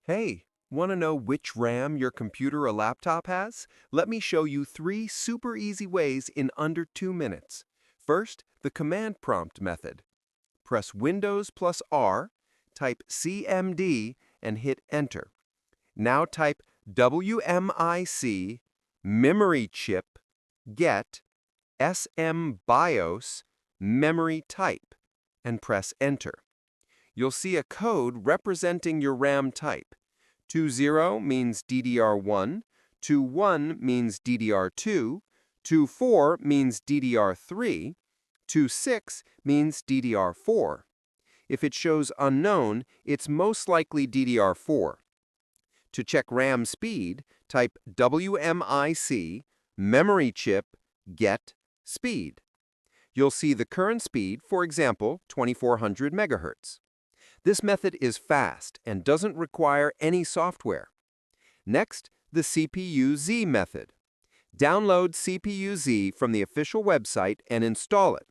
Hey, want to know which RAM your computer or laptop has? Let me show you 3 super easy ways in under 2 minutes. First, the command prompt method. Press Windows plus R, type CMD, and hit Enter. Now type wmic memory chip get SMBIOSMemoryType and press Enter. You'll see a code representing your RAM type. 20 means DDR1, 21 means DDR2, 24 means DDR3, 26 means DDR4. If it shows unknown, it's most likely DDR4. To check RAM speed, type wmic memory chip get speed. You'll see the current speed, for example, 2400 MHz. This method is fast and doesn't require any software. Next, the CPU-Z method. Download CPU-Z from the official website and install it.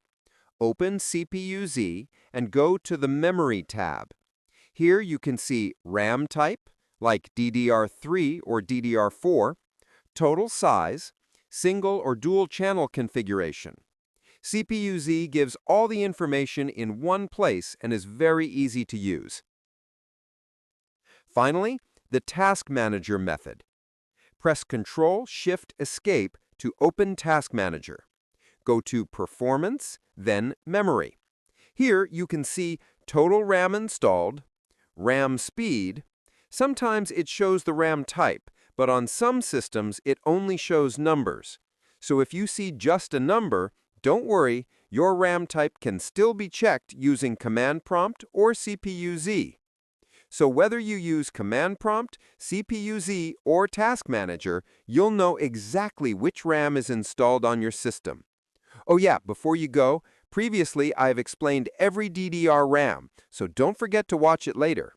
Open CPU-Z and go to the Memory tab. Here you can see RAM type, like DDR3 or DDR4, total size, single or dual channel configuration. CPU-Z gives all the information in one place and is very easy to use. Finally, the Task Manager method. Press Ctrl-Shift-Escape to open Task Manager. Go to Performance, then Memory. Here you can see total RAM installed, RAM speed. Sometimes it shows the RAM type, but on some systems it only shows numbers. So if you see just a number, don't worry, your RAM type can still be checked using Command Prompt or CPU-Z. So whether you use Command Prompt, CPU-Z, or Task Manager, you'll know exactly which RAM is installed on your system. Oh yeah, before you go, previously I've explained every DDR RAM, so don't forget to watch it later.